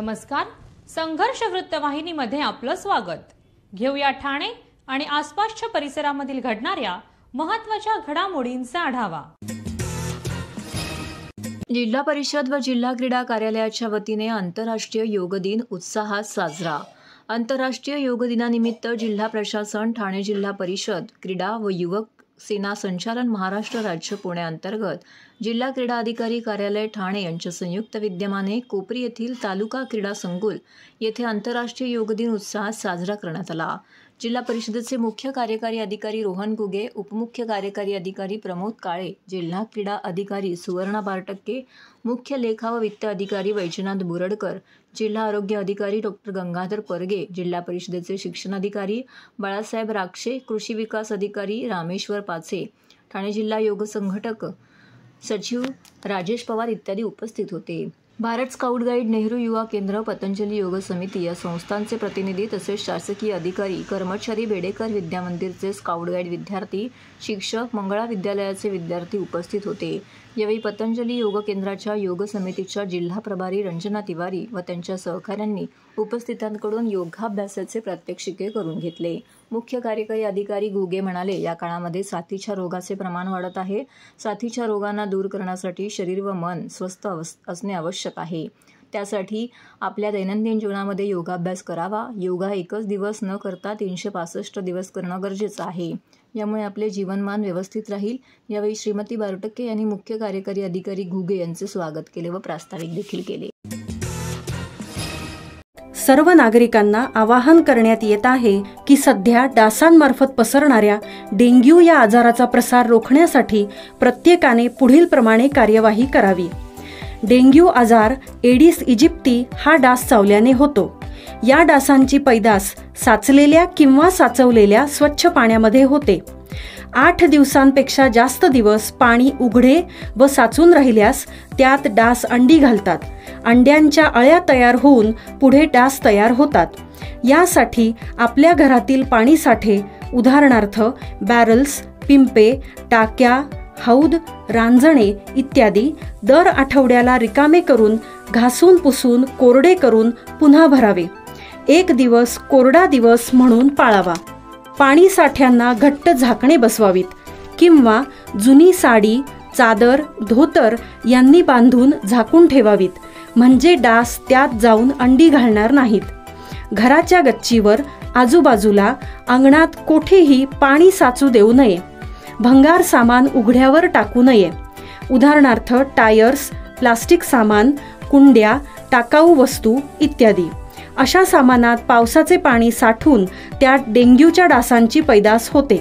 नमस्कार, संघर्ष वृत्तवाहिनीमध्ये आपलं स्वागत। घेऊया ठाणे आणि आसपासच्या परिसरामधील घडणाऱ्या महत्त्वाच्या घडामोडींचा आढावा। जिल्हा परिषद व जिल्हा क्रीडा कार्यालयाच्या वतीने आंतरराष्ट्रीय योग दिन उत्साहात साजरा। आंतरराष्ट्रीय योग दिनानिमित्त जिल्हा प्रशासन, ठाणे जिल्हा परिषद, क्रीडा व युवक सेना संचालन महाराष्ट्र राज्य पुणे अंतर्गत जिल्हा क्रीडा अधिकारी कार्यालय ठाणे यांच्या संयुक्त विद्यमाने कोपरी येथील तालुका क्रीडा संकुल येथे आंतरराष्ट्रीय योग दिन उत्साहात साजरा करण्यात आला। जिल्हा परिषदेचे मुख्य कार्यकारी अधिकारी रोहन गुगे, उपमुख्य कार्यकारी अधिकारी प्रमोद काळे, जिल्हा क्रीडा अधिकारी सुवर्णा बारटक्के, मुख्य लेखा व वित्त अधिकारी वैजनाथ बुरडकर, जिल्हा आरोग्य अधिकारी डॉक्टर गंगाधर परगे, जिल्हा परिषदेचे शिक्षण अधिकारी बाळासाहेब राक्षे, कृषी विकास अधिकारी रामेश्वर पाचे, ठाणे जिल्हा योग संघटक सचिव राजेश पवार इत्यादी उपस्थित होते। भारत स्काउट गाईड, नेहरू युवा केंद्र, पतंजली योग समिती या संस्थांचे प्रतिनिधी तसेच शासकीय अधिकारी, कर्मचारी, बेडेकर विद्या मंदिरचे स्काउट गाईड विद्यार्थी, शिक्षक, मंगळा विद्यालयाचे विद्यार्थी उपस्थित होते। यावेळी पतंजली योग केंद्राच्या योग समितीच्या जिल्हा प्रभारी रंजना तिवारी व त्यांच्या सहकाऱ्यांनी उपस्थितांकडून योगाभ्यासाचे प्रात्यक्षिके करून घेतले। मुख्य कार्यकारी अधिकारी गुगे म्हणाले, या काळामध्ये साथीच्या रोगाचे प्रमाण वाढत आहे। साथीच्या रोगांना दूर करण्यासाठी शरीर व मन स्वस्थ असणे आवश्यक आहे। त्यासाठी आपल्या दैनंदिन जीवनामध्ये योगाभ्यास करावा। योगा एकच दिवस न करता 365 दिवस करणं गरजेचं आहे। यामुळे आपले जीवनमान व्यवस्थित राहील। यावेळी श्रीमती बारटक्के यांनी मुख्य कार्यकारी अधिकारी घुगे यांचे स्वागत केले व प्रास्ताविक देखील केले। सर्व नागरिकांना आवाहन करण्यात येत आहे की सध्या डासांमार्फत पसरणाऱ्या डेंग्यू या आजाराचा प्रसार रोखण्यासाठी प्रत्येकाने पुढील प्रमाणे कार्यवाही करावी। डेंग्यू आजार एडिस इजिप्ती हा डास चावल्याने होतो। या डासांची पैदास साचलेल्या किंवा साचवलेल्या स्वच्छ पाण्यामध्ये होते। 8 दिवसांपेक्षा जास्त दिवस पाणी उघडे व साचून राहिल्यास त्यात डास अंडी घालतात। अंड्यांच्या अळ्या तयार होऊन पुढे डास तयार होतात। यासाठी आपल्या घरातील पाणी साठे, उदाहरणार्थ बॅरल्स, पिंपे, टाक्या, हौद, रांजणे इत्यादी दर आठवड्याला रिकामे करून घासून पुसून कोरडे करून पुन्हा भरावे। 1 दिवस कोरडा दिवस म्हणून पाळावा। पाणी साठ्यांना घट्ट झाकणे बसवावीत किंवा जुनी साडी, चादर, धोतर यांनी बांधून झाकून ठेवावीत, म्हणजे डास त्यात जाऊन अंडी घालणार नाहीत। घराच्या गच्चीवर, आजूबाजूला, अंगणात कोठेही पाणी साचू देऊ नये। भंगार सामान उघड्यावर टाकू नये, उदाहरणार्थ टायर्स, प्लास्टिक सामान, कुंड्या, टाकाऊ वस्तू इत्यादी। अशा सामानात पावसाचे पाणी साठून त्यात डेंग्यूच्या डासांची पैदास होते।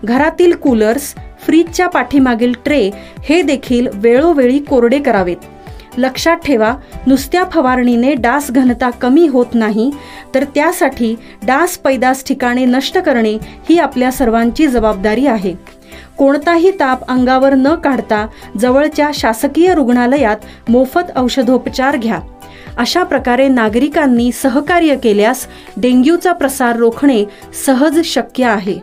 घरातील कूलर्स, फ्रीजच्या पाठीमागील ट्रे हे देखील वेळोवेळी कोरडे करावेत। लक्षात ठेवा, नुसत्या फवारणीने डास घनता कमी होत नाही, तर त्यासाठी डास पैदास ठिकाणे नष्ट करणे ही आपल्या सर्वांची जबाबदारी आहे। कोणताही ताप अंगावर न काढता जवळच्या शासकीय रुग्णालयात मोफत औषधोपचार घ्या। अशा प्रकारे नागरिकांनी सहकार्य केल्यास डेंग्यूचा प्रसार रोखणे सहज शक्य आहे।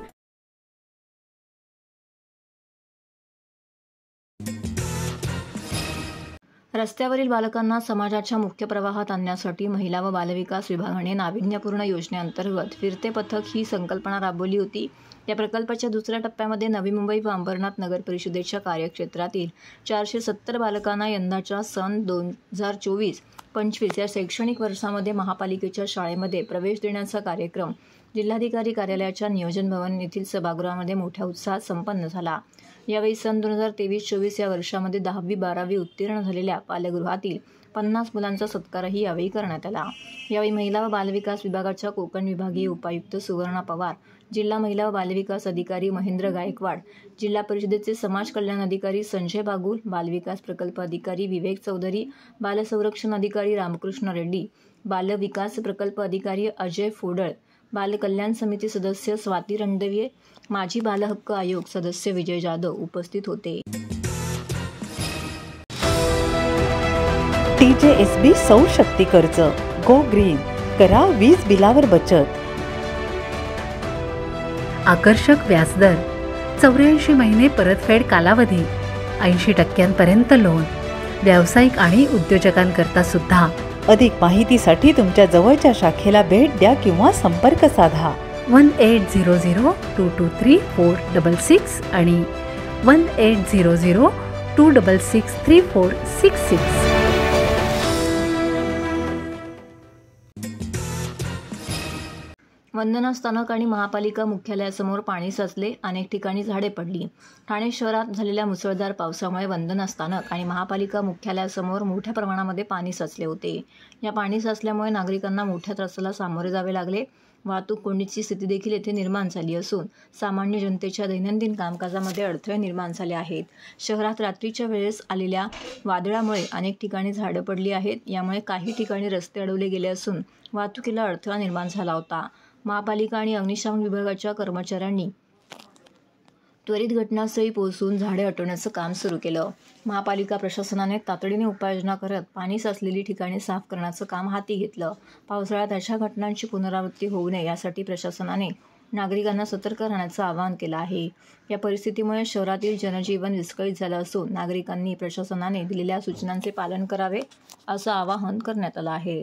रस्त्यावरील बालकांना समाजाच्या मुख्य प्रवाहात आणण्यासाठी महिला व बालविकास विभागाने नाविन्यपूर्ण योजनेअंतर्गत फिरते पथक ही संकल्पना राबवली होती। या प्रकल्पाच्या दुसऱ्या टप्प्यामध्ये नवी मुंबई व अंबरनाथ नगर परिषदेच्या कार्यक्षेत्रातील 470 बालकांना यंदाच्या सन 2024-25 या शैक्षणिक वर्षामध्ये महापालिकेच्या शाळेमध्ये प्रवेश देण्याचा कार्यक्रम जिल्हाधिकारी कार्यालयाच्या नियोजन भवन येथील सभागृहामध्ये मोठ्या उत्साहात संपन्न झाला। यावेळी सन 2023-24 या वर्षामध्ये 10वी-12वी उत्तीर्ण झालेल्या बालगृहातील 50 मुलांचा सत्कारही यावेळी करण्यात आला। यावेळी महिला व बालविकास विभागाच्या कोकण विभागीय उपायुक्त सुवर्णा पवार, जिल्हा महिला व बालविकास अधिकारी महेंद्र गायकवाड, जिल्हा परिषदेचे समाज कल्याण अधिकारी संजय बागुल, बालविकास प्रकल्प अधिकारी विवेक चौधरी, बालसंरक्षण अधिकारी रामकृष्ण रेड्डी, बालविकास प्रकल्प अधिकारी अजय फोडळ, बाल कल्याण समिती सदस्य स्वाती रणदिवे, माजी बालहक्क आयोग सदस्य विजय जाधव उपस्थित होते। TJSB सौर शक्ती कर्ज, गो ग्रीन, करा वीज बिलावर बचत। आकर्षक व्याजदर, 84 महिने परतफेड कालावधी, 80% लोन, व्यावसायिक आणि उद्योजकांकरता सुद्धा अधिक माहितीसाठी तुमच्या जवळच्या शाखेला भेट द्या किंवा संपर्क साधा. 1800-223-466 आणि 1800-266-3466. वंदना स्थानक आणि महापालिका मुख्यालयासमोर पाणी साचले, अनेक ठिकाणी झाडे पडली. ठाणे शहरात झालेल्या मुसळधार पावसामुळे वंदना स्थानक आणि महापालिका मुख्यालयासमोर मोठ्या प्रमाणामध्ये पाणी साचले होते. या पाणी साचल्यामुळे नागरिकांना मोठ्या त्रासाला सामोरे जावे लागले. वाहतूक कोंडीची स्थिती देखील येथे निर्माण झाली असून सामान्य जनतेच्या दैनंदिन कामकाजामध्ये अडथळे निर्माण झाले आहेत. शहरात रात्रीच्या वेळेस आलेल्या वादळामुळे अनेक ठिकाणी झाडं पडली आहेत. यामुळे काही ठिकाणी रस्ते अडवले गेले असून वाहतुकीला अडथळा निर्माण झाला होता. महापालिका आणि अग्निशमन विभागाच्या कर्मचाऱ्यांनी त्वरित घटनास्थळी पोहोचून झाडे हटवण्याचं काम सुरू केलं. महापालिका प्रशासनाने तातडीने उपाययोजना करत पाणी साचलेली ठिकाणे साफ करण्याचं काम हाती घेतलं. पावसाळ्यात अशा घटनांची पुनरावृत्ती होऊ नये यासाठी प्रशासनाने नागरिकांना सतर्क राहण्याचं आवाहन केलं आहे. या परिस्थितीमुळे शहरातील जनजीवन विस्कळीत झालं असून नागरिकांनी प्रशासनाने दिलेल्या सूचनांचे पालन करावे असं आवाहन करण्यात आलं आहे.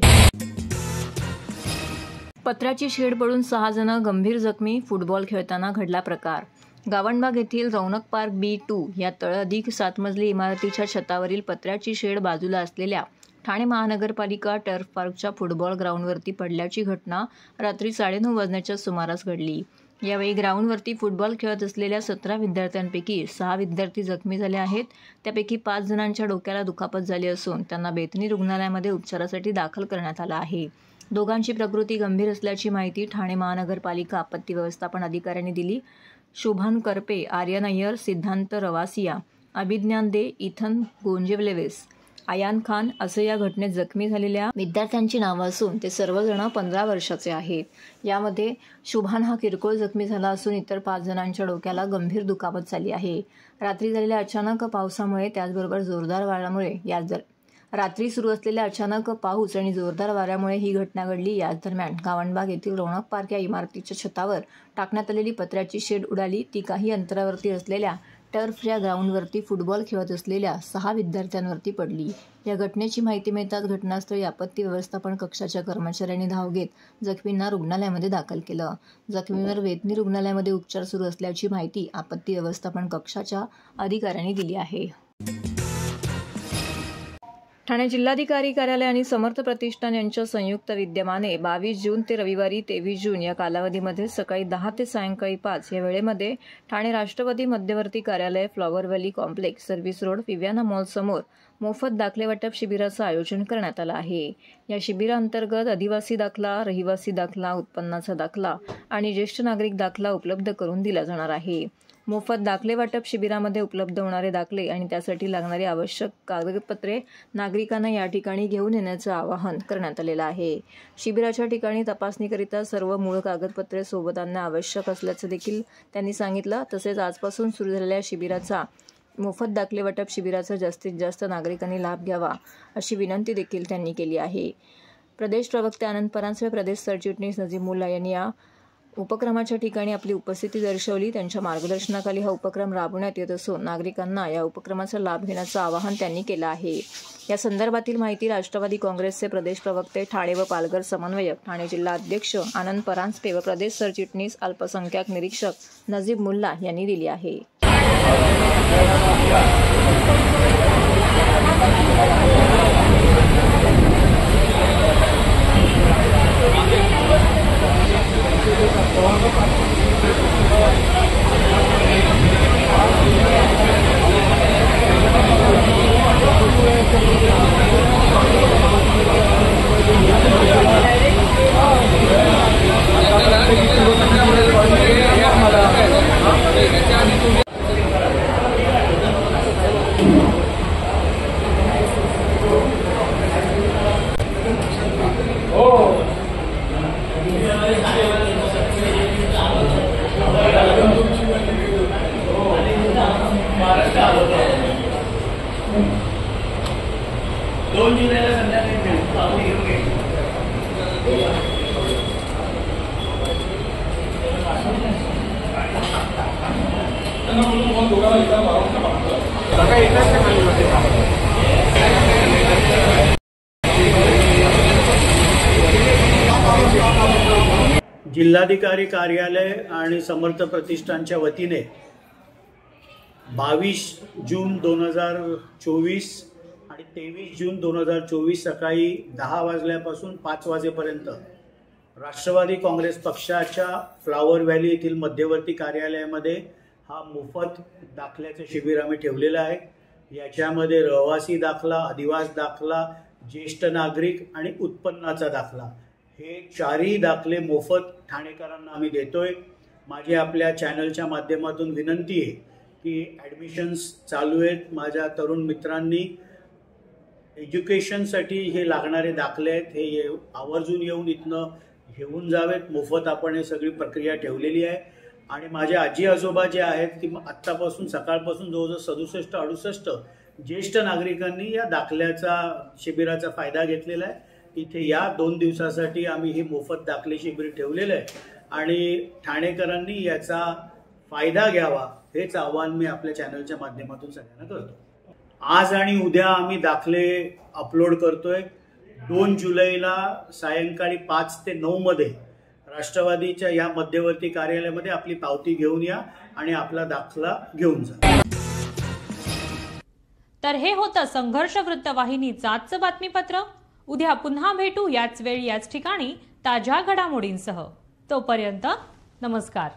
पत्र्याची शेड पडून 6 जण गंभीर जखमी, फुटबॉल खेळताना घडला प्रकार. गावणबाग येथील रौनक पार्क B2 या तळअधिक 7 मजली इमारतीच्या छतावरील पत्र्याची शेड बाजूला असलेल्या ठाणे महानगरपालिका टर्फ पार्कच्या फुटबॉल ग्राउंडवरती पडल्याची घटना रात्री 9:30 वाजण्याच्या सुमारास घडली. यावेळी ग्राउंडवरती फुटबॉल खेळत असलेल्या 17 विद्यार्थ्यांपैकी 6 विद्यार्थी जखमी झाले आहेत. त्यापैकी 5 जणांच्या डोक्याला दुखापत झाली असून त्यांना बेतनी रुग्णालयामध्ये उपचारासाठी दाखल करण्यात आलं आहे. दोघांची प्रकृती गंभीर असल्याची माहिती ठाणे महानगरपालिका आपत्ती व्यवस्थापन अधिकाऱ्यांनी दिली. शुभान करपे, आर्यन अय्यर, सिद्धांत रवासिया, अभिज्ञान दे, इथन गोंजेवलेवेस, आयान खान असं या घटनेत जखमी झालेल्या विद्यार्थ्यांची नावं असून ते सर्वजण 15 वर्षाचे आहेत. यामध्ये शुभान हा किरकोळ जखमी झाला असून इतर 5 जणांच्या डोक्याला गंभीर दुखापत झाली आहे. रात्री झालेल्या अचानक पावसामुळे त्याचबरोबर जोरदार वाऱ्यामुळे रात्री सुरू असलेल्या अचानक पाऊस आणि जोरदार वाऱ्यामुळे ही घटना घडली. याच दरम्यान गावणबाग येथील रौनक पार्क या इमारतीच्या छतावर टाकण्यात आलेली पत्र्याची शेड उडाली. ती काही अंतरावरती असलेल्या टर्फ या ग्राउंडवरती फुटबॉल खेळत असलेल्या 6 विद्यार्थ्यांवरती पडली. या घटनेची माहिती मिळताच घटनास्थळी आपत्ती व्यवस्थापन कक्षाच्या कर्मचाऱ्यांनी धाव घेत जखमींना रुग्णालयामध्ये दाखल केलं. जखमींवर वेतनी रुग्णालयामध्ये उपचार सुरू असल्याची माहिती आपत्ती व्यवस्थापन कक्षाच्या अधिकाऱ्यांनी दिली आहे. ठाणे जिल्हाधिकारी कार्यालय आणि समर्थ प्रतिष्ठान यांच्या संयुक्त विद्यमाने 22 जून ते रविवारी 23 जून या कालावधीमध्ये सकाळी 10 ते सायंकाळी 5 या वेळेमध्ये ठाणे राष्ट्रवादी मध्यवर्ती कार्यालय, flower valley complex, service road, Viviana mall समोर मोफत दाखले वाटप शिबिराचं आयोजन करण्यात आलं आहे. या शिबिराअंतर्गत आदिवासी दाखला, रहिवासी दाखला, उत्पन्नाचा दाखला आणि ज्येष्ठ नागरिक दाखला उपलब्ध करून दिला जाणार आहे. मोफत दाखले वाटप शिबिरामध्ये उपलब्ध होणारे दाखले आणि त्यासाठी लागणारी आवश्यक कागदपत्रे नागरिकांना या ठिकाणी घेऊन येण्याचं आवाहन करण्यात आलेलं आहे. शिबिराच्या ठिकाणी तपासणीकरिता सर्व मूळ कागदपत्रे सोबत आणणे आवश्यक असल्याचं देखील त्यांनी सांगितलं. तसेच आजपासून सुरू झालेल्या शिबिराचा मोफत दाखले वाटप शिबिराचा जास्तीत जास्त नागरिकांनी लाभ घ्यावा अशी विनंती देखील त्यांनी केली आहे. प्रदेश प्रवक्ते आनंद परांजपे, प्रदेश सरचिटणीस नजीमुल्ला यांनी या उपक्रमाच्या ठिकाणी आपली उपस्थिती दर्शवली. त्यांच्या मार्गदर्शनाखाली हा उपक्रम राबवण्यात येत असून नागरिकांना या उपक्रमाचा लाभ घेण्याचं आवाहन त्यांनी केलं आहे. या संदर्भातील माहिती राष्ट्रवादी काँग्रेसचे प्रदेश प्रवक्ते, ठाणे व पालघर समन्वयक, ठाणे जिल्हा अध्यक्ष आनंद परांजपे व प्रदेश सरचिटणीस अल्पसंख्याक निरीक्षक नजीब मुल्ला यांनी दिली आहे. जिल्हाधिकारी कार्यालय आणि समर्थ प्रतिष्ठानच्या वतीने 22 जून 2024 आणि 23 जून 2024 सकाळी 10 वाजल्यापासून 5 वाजेपर्यंत राष्ट्रवादी काँग्रेस पक्षाच्या फ्लावर व्हॅली येथील मध्यवर्ती कार्यालयामध्ये हा मोफत दाखल्याचे शिबिर आम्ही ठेवलेलं आहे. याच्यामध्ये रहिवासी दाखला, अधिवास दाखला, ज्येष्ठ नागरिक आणि उत्पन्नाचा दाखला हे 4ही दाखले मोफत ठाणेकरांना आम्ही देतोय. माझी आपल्या चॅनलच्या माध्यमातून विनंती आहे की ॲडमिशन्स चालू आहेत. माझ्या तरुण मित्रांनी एज्युकेशनसाठी हे लागणारे दाखले आहेत, हे आवर्जून येऊन इथनं घेऊन जावेत. मोफत आपण हे सगळी प्रक्रिया ठेवलेली आहे. आणि माझे आजी आजोबा जे आहेत की आत्तापासून सकाळपासून जवळजवळ 67-68 ज्येष्ठ नागरिकांनी या दाखल्याचा शिबिराचा फायदा घेतलेला आहे. इथे या 2 दिवसासाठी आम्ही हे मोफत दाखले शिबिर ठेवलेलं आहे आणि ठाणेकरांनी याचा फायदा घ्यावा हेच आवाहन मी आपल्या चॅनलच्या माध्यमातून सगळ्यांना करतो. आज आणि उद्या आम्ही दाखले अपलोड करतोय. 2 जुलैला सायंकाळी 5 ते 9 मध्ये राष्ट्रवादीच्या या मध्यवर्ती कार्यालयामध्ये आपली पावती घेऊन या आणि आपला दाखला घेऊन जा. तर हे होतं संघर्ष वृत्तवाहिनीचं आजचं बातमीपत्र. उद्या पुन्हा भेटू याच वेळी याच ठिकाणी ताज्या घडामोडींसह. तोपर्यंत नमस्कार.